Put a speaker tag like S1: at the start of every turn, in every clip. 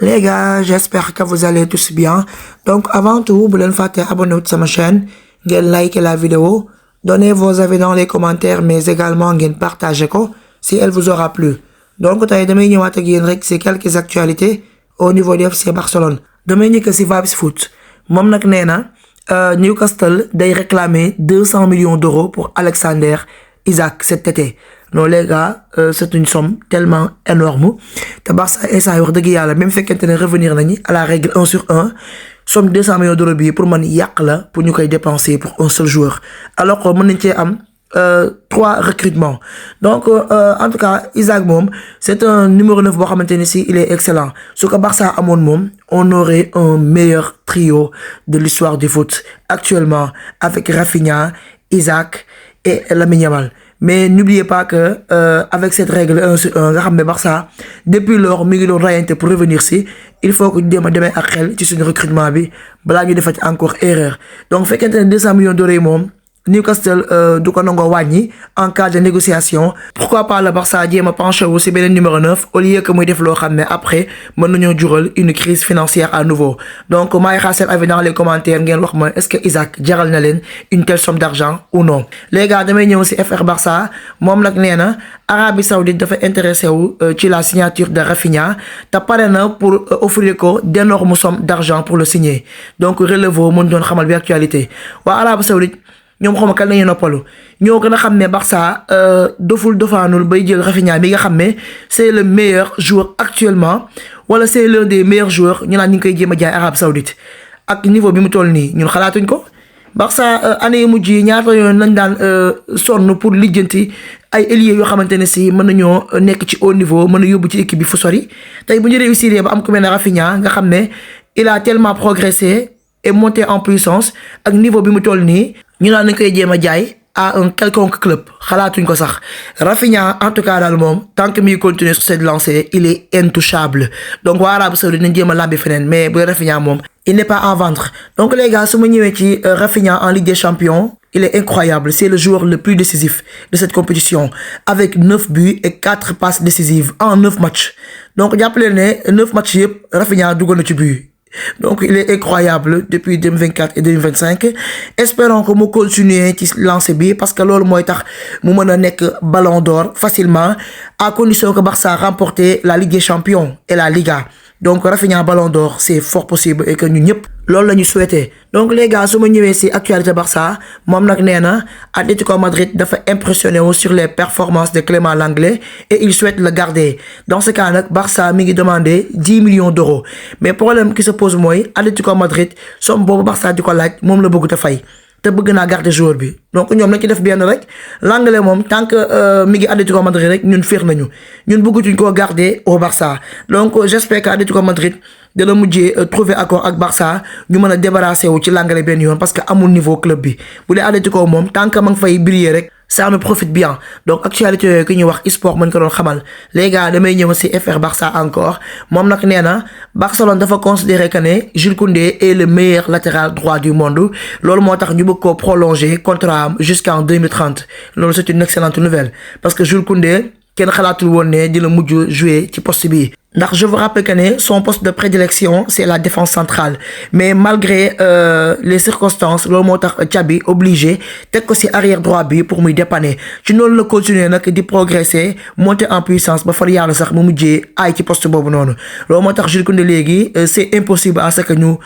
S1: Les gars, j'espère que vous allez tous bien. Donc avant tout, vous pouvez faire abonner à ma chaîne, liker la vidéo, donnez vos avis dans les commentaires, mais également partagez si elle vous aura plu. Donc demain ñu wat ak yeen rek c'est quelques actualités au niveau du FC Barcelone. Demain ñu que ci Vibes Foot. Mom nak néna Newcastle day réclamer 200 millions d'euros pour Alexander Isak cet été. Non les gars, c'est une somme tellement énorme. Barça essa wax deug yalla même fekkente ne revenir nañi à la règle 1 sur 1, somme 200 millions d'euros bi pour man yak la pour ñukay dépenser pour un seul joueur. Alors que mën nañ ci am 3 recrutements. Donc en tout cas Isak mom, c'est un numéro 9 bo xamanteni si il est excellent. Ce que Barça amone mom, on aurait un meilleur trio de l'histoire du foot actuellement avec Rafinha, Isak et Lamine Yamal. Mais n'oubliez pas que avec cette règle 1 sur 1 nga xamné Barça depuis lors mi ngi doon rayante pour revenir si il faut que ñu démé ak xel ci suñu recrutement bi bala ñu defati encore erreur. Donc fekkente 200 millions d'euros mom Newcastle du ko nango wañi en cas de négociation. Pourquoi pas le Barça djema penché aussi benen numéro 9 au lieu que muy def lo xamné après mën nañu jural une crise financière à nouveau. Donc may xassel avis dans les commentaires ngeen wax ma est-ce que Isak jaral na len une telle somme d'argent ou non. Les gars damay ñëw ci FR Barça mom nak néna Arabie Saoudite dafa intéressé wu ci la signature de Rafinha ta paré na pour offrir ko d'énormes sommes d'argent pour le signer. Donc relevo mën doon xamal bi actualité wa Arabie Saoudite ñom xoma kal nañu noppalu ñoo gëna xamné Barça doful dofanul bay jël Rafinha mi nga xamné c'est le meilleur joueur actuellement wala c'est l'un des meilleurs joueurs ñu naan ñi koy jema jaay Arabie Saoudite ak niveau bi mu toll ni ñun xalaatuñ ko. Barça année mujj ñaata yoon lañ daan sonn pour lijjanti ay ailier yo xamantene ci mën nañu nekk ci haut niveau mën yobbu ci équipe bi fu sori tay bu ñu réussir ba am ku mel Rafinha nga xamné il a tellement progressé et monté en puissance ak niveau bi mu toll ni ñu naan nañ koy jéem a jaay à un quelconque club xalaatuñ ko sax. Rafinha en tout cas daal moom tant que muy continuer sur cette lancée il est intouchable. Donc waa Arabie Saoudite nañ jéem a làmbi feneen mais bu Rafinha moom il n'est pas à vendre. Donc les gars su ma ñëwee ci Rafinha en Ligue des Champions, il est incroyable. C'est le joueur le plus décisif de cette compétition avec 9 buts et 4 passes décisives en 9 matchs. Donc jàppale ne 9 matchs yëpp Rafinha dugal na ci but. Donc il est incroyable depuis 2024 et 2025. Espérons que mu continuer ci lancer bi parce que lolu moy tax mu meuna nek ballon d'or facilement à condition que Barça remporte la Ligue des Champions et la Liga. Donc Rafinha ballon d'or c'est fort possible et que ñun ñep lolu lañu souhaiter. Donc les gars suma ñëwé ci actualité Barça mom nak néna Atlético Madrid dafa impressionné sur les performances de Clément Lenglet et il souhaite le garder. Dans ce cas nak Barça mi ngi demander 10 millions d'euros. Mais problème qui se pose moy Atlético Madrid somme bobu Barça diko laaj mom la bëgg ta fay te bëgg na garder joueur bi. Donc ñom nañ ci def bien rek Lenglet mom tant que mi ngi Atlético Madrid rek ñun féex nañu ñun bëggutuñ ko garder au Barça. Donc j'espère que Atlético Madrid dana mujjé trouver accord ak Barça ñu mëna débarrasser wu ci Lenglet ben yoon parce que amul niveau club bi. Bu dé Atlético mom tant que ma ngi fay briller rek ça me profite bien. Donc actualité que ñu wax e-sport mën ko doon xamal. Les gars damay ñëw ci FR Barça encore mom nak néna Barcelone dafa considérer que Jules Koundé est le meilleur latéral droit du monde. Lolu motax ñu bëgg ko prolonger contrat jusqu'en 2030. Lolu c'est une excellente nouvelle parce que Jules Koundé ken xalatul won né dina mujj jouer ci poste bi. Donc je vous rappelle que son poste de prédilection c'est la défense centrale mais malgré les circonstances lolu motax Xabi obligé tek ko ci arrière droit bi pour muy dépanner ci non la continuer nak di progresser monter en puissance ba far yalla sax mu mujjé ay ci poste bobu noonu lolu motax Jules Koundé légui c'est impossible à ce que ñu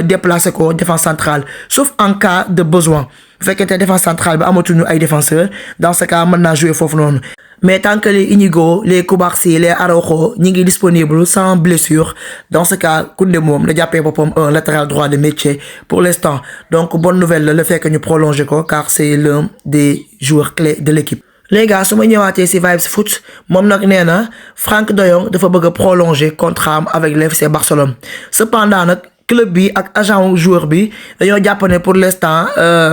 S1: déplacer ko défense centrale sauf en cas de besoin. Fait que défense centrale bi amatuñu ay défenseurs dans ce cas mën na jouer fofu noonu. Mais tant que les Inigo, les Koubarsi, les Araujo n'y sont disponibles sans blessure, dans ce cas, Koundé mom le jappé bopom un latéral droit de métier pour l'instant. Donc bonne nouvelle le fait que nous prolongeons car c'est l'un des joueurs clés de l'équipe. Les gars, suma ñëwaté ci Vibes Foot, mom nak néna Franck de Jong dafa bëgg prolonger contrat avec l'FC Barcelone. Cependant nak club bi ak agent joueur bi dañoo japp né pour l'instant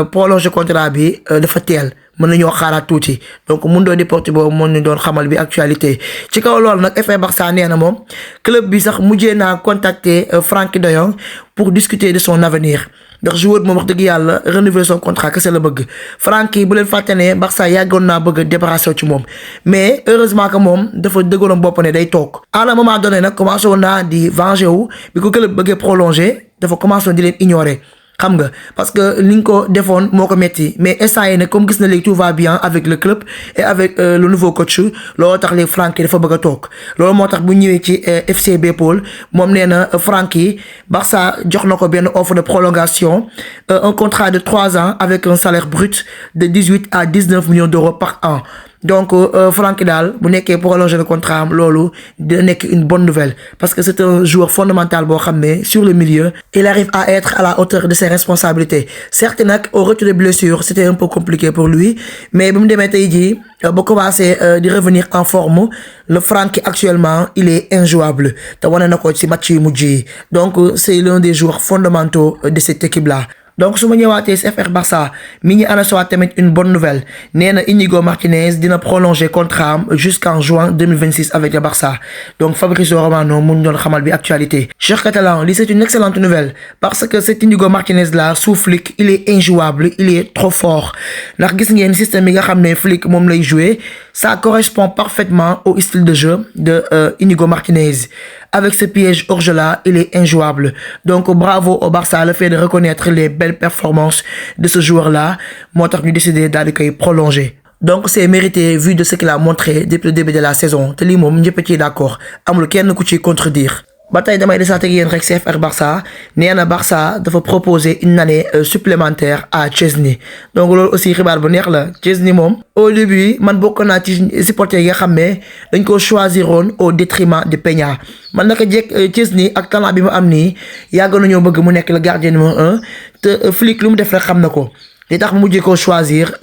S1: prolonger contrat bi dafa téel. Mën nañu xaaraat tuuti donc Mundo Deportivo mo ñu doon xamal bi actualité ci kaw lool nak FC Barça néna mom club bi sax mujjé na contacter Franck de Jong pour discuter de son avenir ndax joueur moom wax dëgg yàlla renouveler son contrat kese la bëgg. Frenkie bu leen fàtte ne Barça yàggoon naa bëgg a débarrasser ci moom mais heureusement que moom dafa dëggaloon bopp ne day toog à un moment donné nag commencé woon naa di venger wu bi ko club bëggee prolonger dafa commencé woon di leen ignorer. xam nga parce que li nga ko defoon moo ko metti mais instant yi nag comme gis na léegi tout va bien avec le club et avec le nouveau coach loolu tax léegi Frenkie dafa bëgg a toog loolu moo tax bu ñëwee ci FC Bpol moom nee na Frenkie Barça jox na ko benn offre de prolongation un contrat de 3 ans avec un salaire brut de 18 à 19 millions d'euros par an. Donc Frenkie daal bu nekkee prolonger le contrat am loolu dina nekk une bonne nouvelle parce que c'est un joueur fondamental boo xam ne sur le milieu il arrive à être à la hauteur de ses responsabilités. Certes nag au retour des blessures c'était un peu compliqué pour lui mais bi mu demee tey jii ba commencé di revenir en forme le Frenkie actuellement il est injouable te wane na ko ci match yu mujj yi donc c'est l'un des joueurs fondamentaux de cette équipe là. Donc su ma ñëwaatee ci FR Barça mi ngi annoncé tamit une bonne nouvelle nee na Íñigo Martínez dina prolonger contrat am jusqu'en juin 2026 avec le Barça donc Fabrizio Romano mu ñu doon xamal bi actualité. Cher Catalan lii c'est une excellente nouvelle parce que cet Íñigo Martínez là sous Flick il est injouable il est trop fort ndax gis ngeen système bi nga xam ne Flick moom lay jouer ça correspond parfaitement au style de jeu de Íñigo Martínez. Avec ce piège hors jeu là, il est injouable. Donc bravo au Barça le fait de reconnaître les belles performances de ce joueur-là. Moo tax ñu décidé daal di koy prolonger. Donc c'est mérité vu de ce qu'il a montré depuis le début de la saison. Te lii moom ñëpp ci d'accord amul kenn ku ci contredire. ba tey damay desaat ak yéen rek ci FR Barça nee na Barça dafa proposer une année supplémentaire à Chesney donc loolu aussi xibaar bu neex la Chesney moom au début man bokk naa ci supporters yi nga xam ne dañ ko choisiroon au détriment de Peña man naka jekk Chesney ak talent bi mu am nii yàgg nañoo bëgg mu nekk le gardien numéro 1 te Flick lu mu def rek xam na ko li tax mu mujjee ko choisir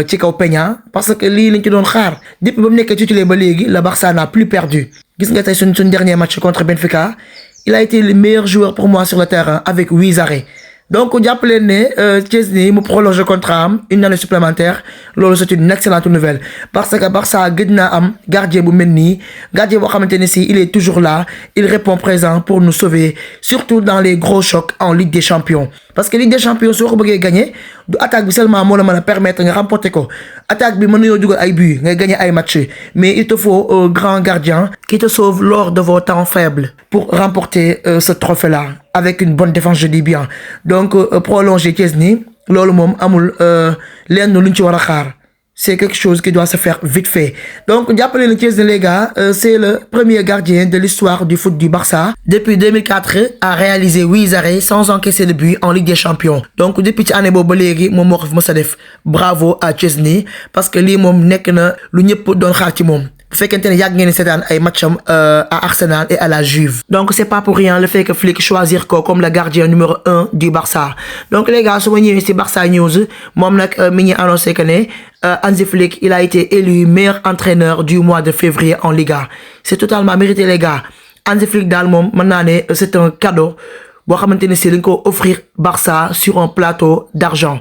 S1: ci kaw Peña parce que lii lañ ci doon xaar depuis ba mu nekkee titulaire ba léegi le Barça n'a plus perdu. Gis nga tey suñ dernier match contre Benfica il a été le meilleur joueur pour moi sur le terrain avec 8 arrêts donc jàpp leen ne Chesney mu prolonge contrat am une année supplémentaire loolu c'est une excellente nouvelle parce que Barça gëj naa am gardien bu mel nii gardien boo xamante ne si il est toujours là il répond présent pour nous sauver surtout dans les gros chocs en Ligue des Champions parce que Ligue des Champions soo ko bëggee gagner du attaque bi seulement moo la mën a permettre nga remporter ko attaque bi mën nañoo dugal ay buts ngay gagner ay matchs mais il te faut un grand gardien qui te sauve lors de vos temps faibles pour remporter ce trophée là avec une bonne défense je dis bien donc prolonger Chesney loolu moom amul lenn luñ ci war a xaar c'est quelque chose qui doit se faire vite fait donc jàppale na Chesney les gars c'est le premier gardien de l'histoire du foot du Barça depuis 2004 à réaliser 8 arrêts sans encaisser de but en Ligue des Champions donc depuis ci année boobu ba léegi moom moo ko fi mës a def bravo à Chesney parce que lii moom nekk na lu ñëpp doon xaar ci moom bu fekkente ne yàgg ngeen seetaan ay matcham à Arsenal et à la Juve donc c'est pas pour rien le fait que Flick choisir ko comme le gardien numéro 1 du Barça donc les gars su ma ñëwee ci Barça News moom nag mi ngi annoncé que ne Hansi Flick il a été élu meilleur entraîneur du mois de février en Liga c'est totalement mérité les gars Hansi Flick daal moom mën naa ne c'est un cadeau boo xamante ne si dañ ko offrir Barça sur un plateau d'argent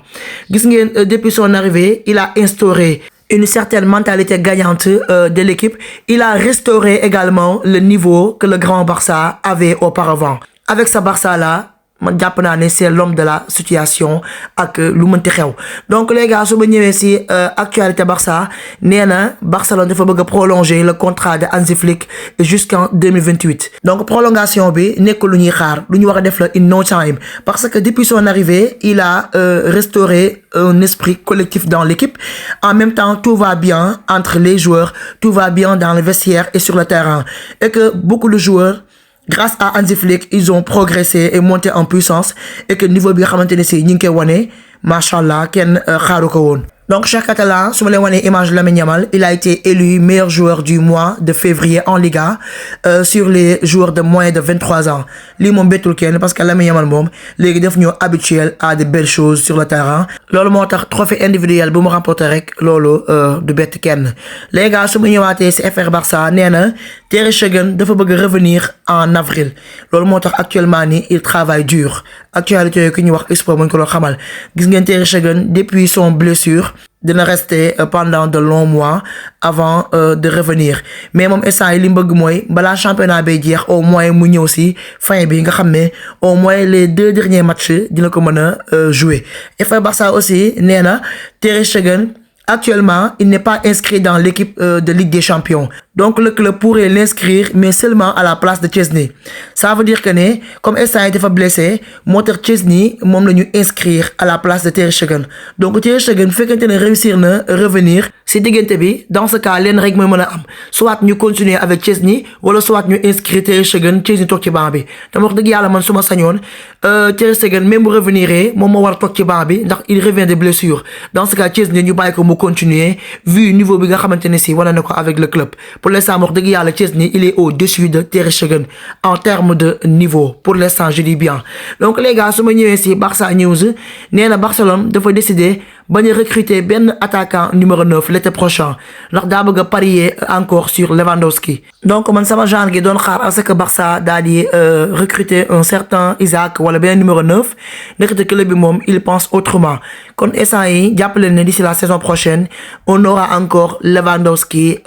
S1: gis ngeen depuis son arrivée il a instauré une certaine mentalité gagnante de l'équipe. Il a restauré également le niveau que le grand Barça avait auparavant. Avec ce Barça-là, man jàpp naa ne c'est l'homme de la situation ak lu mënti xew donc les gars su ma ñëwee ci actualité Barça nee na Barcelone dafa bëgg a prolonger le contrat de Hansi Flick jusqu'en 2028 donc prolongation bi nekk lu ñuy xaar lu ñu war a def la in no time parce que depuis son arrivée il a restauré un esprit collectif dans l'équipe en même temps tout va bien entre les joueurs tout va bien dans le vestiaire et sur le terrain et que beaucoup de joueurs grâce à Hansi Flick ils ont progressé et monté en puissance et que niveau bi nga xamante ne si ñu ngi koy wane machallah kenn xaaru ko woon. Donc cher Catalan su ma leen wane image Lamine Yamal il a été élu meilleur joueur du mois de février en Liga sur les joueurs de moins de 23 ans lii moom bettul kenn parce que Lamine Yamal moom léegi daf ñoo habituel à de belles choses sur le terrain loolu moo tax trophée individuel bu mu remporté rek loolu du bett kenn les gars su ma ñëwaatee ci FR Barça nee na Ter Stegen dafa bëgg revenir en avril loolu moo tax actuellement ni il travaille dur actualité yooyu ki ñuy wax Expo mu ñu ko doon xamal gis ngeen Ter Stegen depuis son blessure dina rester pendant de longs mois avant de revenir mais moom instant yi li mu bëgg mooy balaa championnat bay jeex au moins mu ñëw si fin bi nga xam ne au moins les 2 derniers matchs dina ko mën a jouer. FC Barça aussi nee na Ter Stegen actuellement il n'est pas inscrit dans l'équipe de Ligue des Champions. Donc le club pourrait l'inscrire mais seulement à la place de Chesney. Ça veut dire que ne comme instant dafa blessé moo tax Chesney moom la ñu inscrire à la place de Ter Stegen. Donc Ter Stegen bu fekkente ne réussir na revenir si diggante bi dans ce cas leen rek mooy mën a am soit ñu continuer avec Chesney wala soit ñu inscrire Ter Stegen Chesney toog ci banc bi te wax dëgg yàlla man su ma sañoon Ter Stegen même bu revenir moom moo war a toog ci banc bi ndax il revient de blessure. Dans ce cas Chesney ñu bàyyi ko mu continuer vu niveau bi nga xamante ne si wane na ko avec le club. Pour l'instant wax dëgg yàlla Chesney il est au-dessus de Ter Stegen en termes de niveau pour l'instant je dis bien. Donc les gars su ma ñëwee si Barça News nee na Barcelone dafa décider bañ a recruter benn attaquant numéro 9 l'été prochain ndax daa bëgg a parier encore sur Lewandowski. Donc man sama genre gi doon xaar à ce que Barça daal di recruter un certain Isaac wala benn numéro 9 nekkati club bi moom il pense autrement kon instant yi jàppale ne d'ici la saison prochaine on aura encore Lewandowski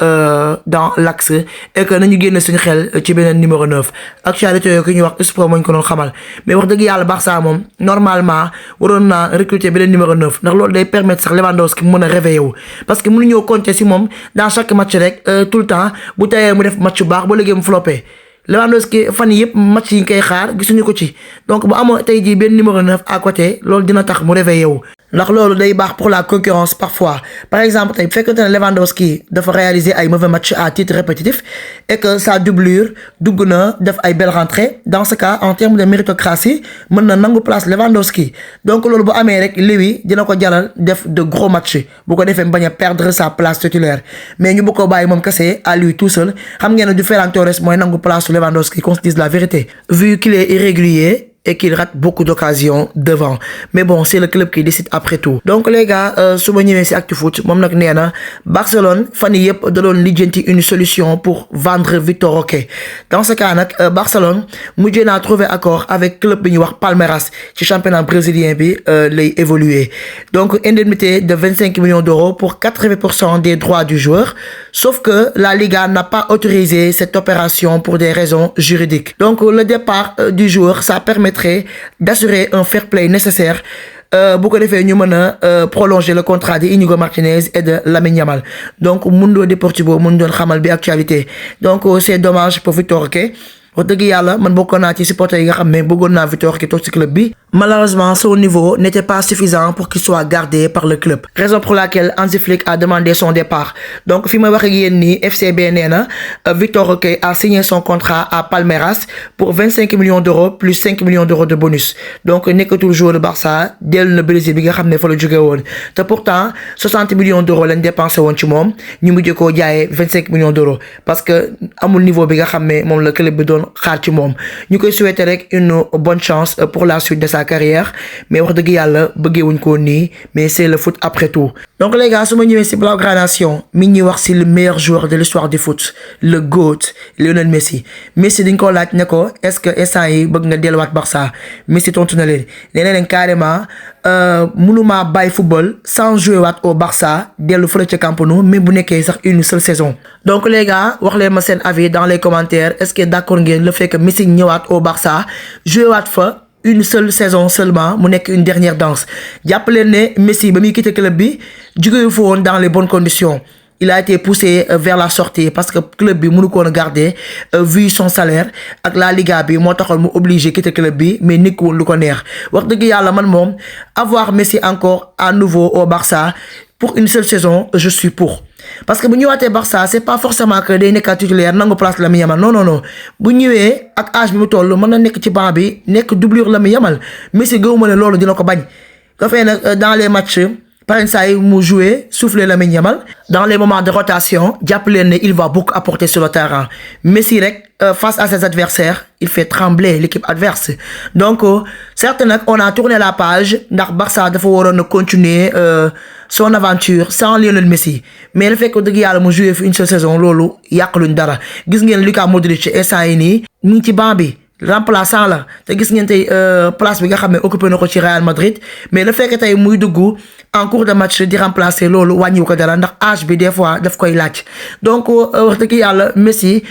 S1: dans l'axe et que nañu génn suñu xel ci beneen numéro 9 actualité yooyu ki ñuy wax Sport moo ñu ko doon xamal mais wax dëgg yàlla Barça moom normalement waroon naa recruter beneen numéro 9 ndax loolu day permettre sax Lewandowski mën a réveiller wu parce que mënuñoo compter si moom dans chaque match rek tout le temps bu tayee mu def match bu baax ba léegi mu floppé Lewandowski fan yii yëpp match yi ñu koy xaar gisuñu ko ci donc bu amoo tey jii benn numéro 9 à côté loolu dina tax mu réveiller wu ndax loolu day baax pour la concurrence parfois par exemple tey bu fekkente ne Lewandowski dafa réaliser ay mauvais matchs à titre répétitif et que sa doublure dugg na def ay belles rentrées dans ce cas en termes de méritocratie mën na nangu place Lewandowski donc loolu bu amee rek Léwi dina ko jaral def de gros matchs bu ko defee bañ a perdre sa place titulaire mais ñu bu ko bàyyi moom kese à lui tout seul xam ngeen ne du Ferran Torres mooy nangu place Lewandowski qu'on se dise la vérité vu qu'il est irrégulier et qu'il rate beaucoup d'occasions devant mais bon c'est le club qui décide après tout. Donc les gars su ma ñëwee ci ActuFoot moom nag nee na Barcelone fan yii yëpp da doon lijjanti une solution pour vendre Victor Roque. Dans ce cas nag Barcelone mujjee naa trouver accord avec club bi ñuy wax Palmeiras ci championnat brésilien bi lay évoluer donc indemnité de 25 millions d'euros pour 80% des droits du joueur sauf que la Liga n'a pas autorisé cette opération pour des raisons juridiques. Donc le départ du joueur ça permettrait d'assurer un fair play nécessaire bu ko defee ñu mën a prolonger le contrat de Inigo Martinez et de Lamine Yamal donc Mundo Deportivo mu doon xamal bi actualité donc c'est dommage pour Victor Roque wax dëgg yàlla man bokkoon naa ci supporters yi nga xam ne bëggoon naa Victor Roque toog ci club bi malheureusement son niveau n'était pas suffisant pour qu'il soit gardé par le club raison pour laquelle Hansi Flick a demandé son départ donc fi ma wax ak yéen nii FCB nee na Victor Roque a signé son contrat à Palmeiras pour 25 millions d'euros plus 5 millions d'euros de bonus donc nekkatul joueur de Barça dellu na Brésil bi nga xam ne fa la jóge woon te pourtant 60 millions d'euros lañ dépensé woon ci moom ñu mujj koo jaayee 25 millions d'euros parce que amul niveau bi nga xam ne moom la club bi doon xaar ci moom ñu koy souhaiter rek une bonne chance pour la suite de sa carrière mais wax dëgg yàlla bëggeewuñ ko nii mais c'est le foot après tout. Donc les gars su ma ñëwee ci Blaugrana Nation mi ñuy wax ci le meilleur joueur de l'histoire du foot le GOAT Lionel Messi dañ ko laaj ne ko est-ce que instant yi bëgg nga delluwaat Barça Messi tontu na leen nee na leen carrément mënuma bàyyi football sans jouer waat au Barça dellu fële ca Camp Nou même bu nekkee sax une seule saison. Donc les gars wax leen ma seen avis dans les commentaires est-ce que d'accord ngeen le fait que Messi ñëwaat au Barça jouer waat fa une seule saison seulement mu nekk une dernière danse jàpp leen ne Messi ba muy quitté club bi jógewu fa woon dans les bonnes conditions. Il a été poussé vers la sortie parce que club bi mënu ko woon garder vu son salaire ak la Liga bi moo taxoon mu obligé quitter club bi mais nekk woon lu ko neex wax dëgg yàlla man moom avoir Messi encore à nouveau au Barça pour une seule saison je suis pour. Parce que bu ñëwaatee Barça c'est pas forcément que day nekk titulaire nangu place Lamine Yamal non bu ñëwee ak âge bi mu toll mën na nekk ci banc bi nekk doublure Lamine Yamal Messi gëwuma ne loolu dina ko bañ dafay nag dans les matchs par exemple mu jouer souffler Lamine Yamal dans les moments de rotation jàpp leen ne il va beaucoup apporter sur le terrain Messi rek face à ses adversaires il fait trembler l'équipe adverse donc certes nag on a tourné la page ndax Barça dafa waroon a continuer son aventure sans Lionel Messi mais le fait que dëgg yàlla mu jouer fi une seule saison loolu yàqaluñ dara gis ngeen Luka Modric instant yi nii mi ngi ci banc bi remplaçant la te gis ngeen tey place bi nga xam ne occupé na ko ci Real Madrid mais le fait que tey muy dugg en cours de match di remplacer loolu wàññiwu ko dara ndax âge bi des fois daf koy laaj donc wax dëgg yàlla Messi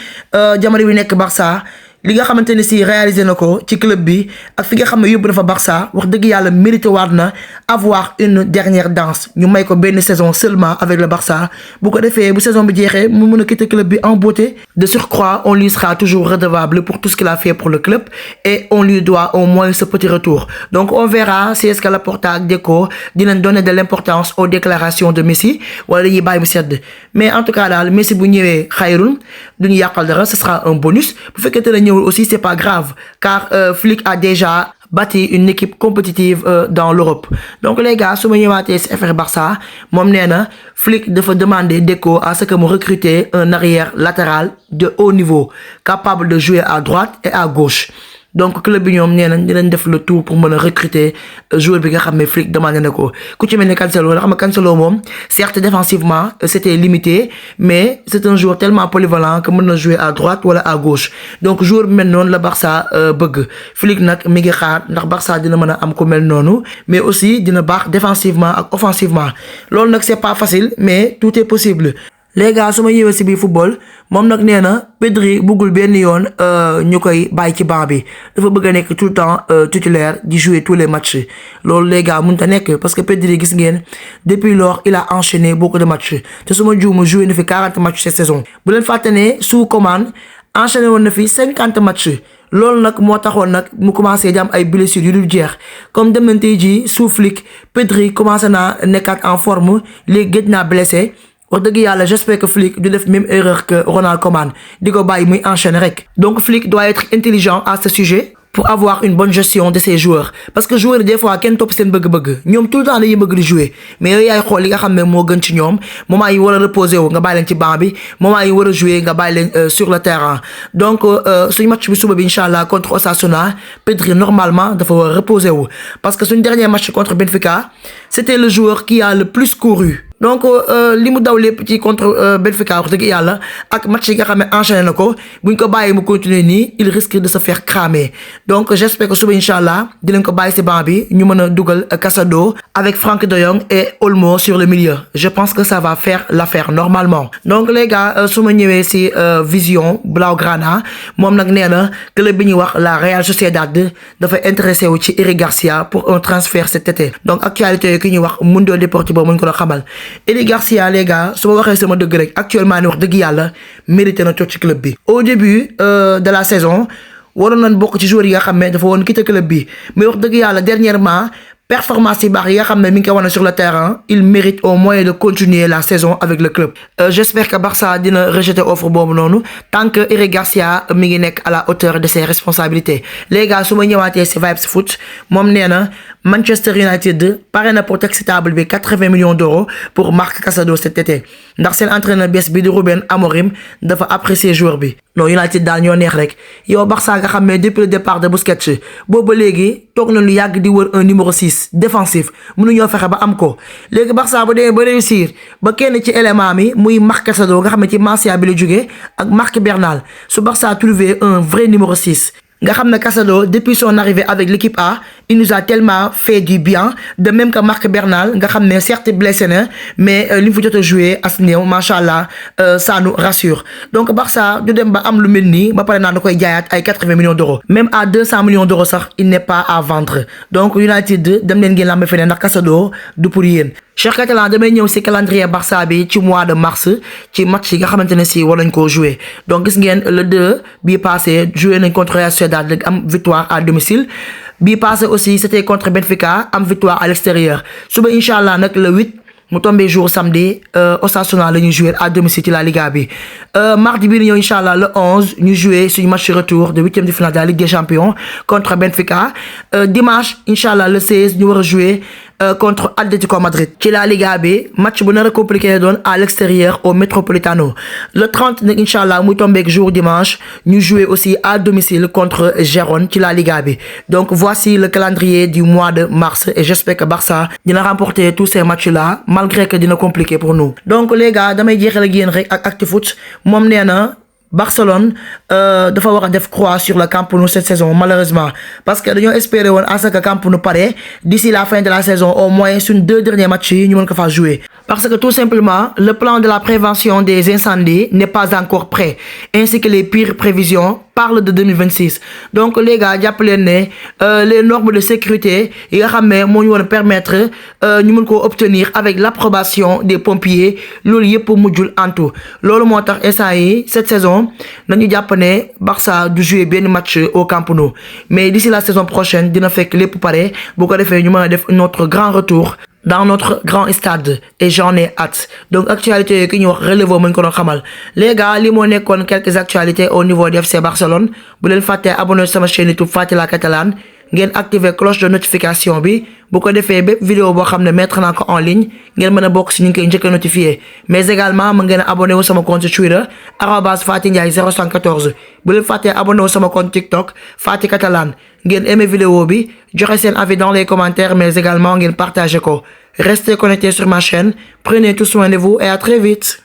S1: jamono bi nekk Barça li nga xamante ne si réalisé na ko ci club bi ak fi nga xam ne yóbbu na fa Barça wax dëgg yàlla mérité waat na avoir une dernière danse ñu may ko benn saison seulement avec le Barça bu ko defee bu saison bi jeexee mu mën a quitter club bi en beauté. De surcroît on lui sera toujours redevable pour tout ce qu'il a fait pour le club et on lui doit au moins ce petit retour. Donc on verra si est-ce que Laporta ak Deco dinañ donner de l'importance aux déclarations de Messi wala dañuy bàyyi mu sedd mais en tout cas daal Messi bu ñëwee xayrul duñu yàqal dara ce sera un bonus bu fekkente ne ñëwul aussi c'est pas grave car Flick a déjà bâti une équipe compétitive dans l'Europe. Donc les gars su ma ñëwaatee ci affaire Barça moom nee na Flick dafa demander Deco à ce que mu recruter un arrière latéral de haut niveau capable de jouer à droite et à gauche. Donc club bi ñoom nee nañ dinañ def le tout pour mën a recruter joueur bi nga xam ne Flick demandé na ko ku ci mel ne Cancelo nga xam ne Cancelo moom certes défensivement c'était limité mais c'est un joueur tellement polyvalent que mën na jouer à droite wala à gauche donc joueur bi mel noonu la Barça bëgg Flick nag mi ngi xaar ndax Barça dina mën a am ku mel noonu mais aussi dina baax défensivement ak offensivement loolu nag c'est pas facile mais tout est possible. Les gars su ma ñëwee si biir football moom nag nee na Pedri bëggul benn yoon ñu koy bàyyi ci banc bi dafa bëgg a nekk tout le temps titulaire di jouer tous les matchs loolu les gars mënut a nekk parce que Pedri gis ngeen depuis lors il a enchaîné beaucoup de matchs te su ma juuma joué na fi 40 matchs cette saison bu leen fàtte ne sous commande enchaîné woon na fi 50 matchs loolu nag moo taxoon nag mu commencé di am ay blessures yu dul jeex comme dem nañ tey jii sous Flick Pedri commencé naa nekkaat en forme léegi gëj naa blessé. wax dëgg yàlla j'espère que Flick du def même erreur que Ronald Koeman di ko bàyyi muy enchaîner rek donc Flick doit être intelligent à ce sujet pour avoir une bonne gestion de ses joueurs parce que joueurs yi des fois kenn topp seen bëgg-bëgg ñoom tout le temps dañuy bëgg di jouer mais yow yaay xool li nga xam ne moo gën ci ñoom moment yi war a reposer wu nga bàyyi leen ci banc bi moment yi war a jouer nga bàyyi leen sur le terrain donc suñu match bi suba bi incha allah contre Osasuna Pedri normalement dafa war a reposer wu parce que suñu dernier match contre Benfica c'était le joueur qui a le plus couru. Donc li mu daw lépp ci contre Benfica wax dëgg yàlla ak match yi nga xam ne enchaîné na ko buñ ko bàyyi mu continuer nii il risque de se faire cramer donc j'espère que suba incha allah dinañ ko bàyyi ci banc bi ñu mën a dugal Casado avec Franck de Jong et Olmo sur le milieu je pense que ça va faire l'affaire normalement. Donc les gars su ma ñëwee ci vision Blaugrana moom nag nee na club bi ñuy wax la Real Sociedad dafa intéressé wu ci Eric Garcia pour un transfert cet été donc actualité yi ki ñuy wax Mundo Deportivo muñ ko la xamal. Eric Garcia les gars su ma waxee sama dëgg rek actuellement ni wax dëgg yàlla mérité na toog ci club bi au début de la saison waroon nañ bokk ci joueurs yi nga xam ne dafa woon quitter club bi mais wax dëgg yàlla dernièrement performance yi baax yi nga xam ne mi ngi koy wane sur le terrain il mérite au moins de continuer la saison avec le club j'espère que Barça dina rejeter offre boobu noonu tant que Eric Garcia mi ngi nekk à la hauteur de ses responsabilités les gars su ma ñëwaatee ci Vibes Foot moom nee na Manchester United pare na pour teg ci table bi 80 millions d'euros pour Marc Casado cet été ndax seen entraîneur bees bi di Ruben Amorim dafa apprécier joueur bi non United daal ñoo neex rek yow Barça nga xam ne depuis le départ de Busquets boobu ba léegi toog na lu yàgg di wër un numéro 6 défensif mënuñoo fexe ba am ko léegi Barça bu demee ba réussir ba kenn ci élément mi muy Marc Casado nga xam ne ci Masia bi la jógee ak Marc Bernal su Barça trouvé un vrai numéro 6 nga xam ne Casado depuis son arrivée avec l'équipe A il nous a tellement fait du bien de même que Marc Bernal nga xam ne certes blessé na mais li mu fa jot a joué as néew macha allah ça nous rassure donc Barça du dem ba am lu mel nii ba pare naa da koy jaayaat ay 80 millions d'euros même à 200 millions d'euros sax il n'est pas à vendre donc United dem leen ngeen lamb feneen ndax Casado du pour yéen. Cheikh Catalan damay ñëw ci calendrier Barça bi ci mois de mars ci match yi nga xamante ne ci war nañ koo jouer donc gis ngeen le 2 bii passé joué nañ contre Real Sociedad am victoire à domicile bii passé aussi c'était contre Benfica am victoire à l'extérieur suba incha allah nag le 8 mu tombé jour samedi Osasuna la ñuy jouer à domicile ci la Liga bi mardi bii di ñëw incha allah le 11 ñu jouer suñu match retour de 8e de finale de la Ligue des Champions contre Benfica dimanche incha allah le 16 ñu war a jouer contre Atlético Madrid ci la Liga bi match bu nar a compliqué doon à l'extérieur au Metropolitano le 30 nag incha allah muy tombeek jour dimanche ñu jouer aussi à domicile contre Gérone ci la Liga bi donc voici le calendrier du mois de mars et j'espère que Barça dina remporter tous ces matchs là malgré que dina compliqué pour nous donc les gars damay jeexal ak yéen rek ak ActuFoot moom nee na Barcelone dafa war a def croix sur le Camp Nou cette saison malheureusement parce que dañoo espérer woon à ce que Camp Nou pare d'ici la fin de la saison au moins sur 2 derniers matchs yi ñu mën ko fa jouer parce que tout simplement le plan de la prévention des incendies n'est pas encore prêt ainsi que les pires prévisions parlent de 2026 donc les gars jàpp leen ne les normes de sécurité yi nga xam ne moo ñu war a permettre ñu mën koo obtenir avec l'approbation des pompiers loolu yëpp mujjul antu loolu moo tax instant yi cette saison nañu jàpp ne Barça du jouer benn match au Camp Nou mais d'ici la saison prochaine dina fekk lépp pare bu ko defee ñu mën a def notre grand retour dans notre grand stade et j'en ai hâte donc actualité yi ki ñuy wax relevo mën ko doon xamal les gars li moo nekkoon quelques actualités au niveau du FC Barcelone bu leen fàttee abonné sama chaîne YouTube Fatih Catalan ngeen activer cloche de notification bi bu ko defee bépp vidéo boo xam ne mettre naa ko en ligne ngeen mën a bokk si ñu ngi koy njëkk a notifié mais également mën ngeen a abonné wu sama compte Twitter @Fatih Ndiaye 014 bu leen fàttee abonné wu sama compte TikTok Fatih Catalan ngeen aimé vidéo bi joxe seen avis dans les commentaires mais également ngeen partagé ko restez connectés sur ma chaîne prenez tout soin de vous et à très vite.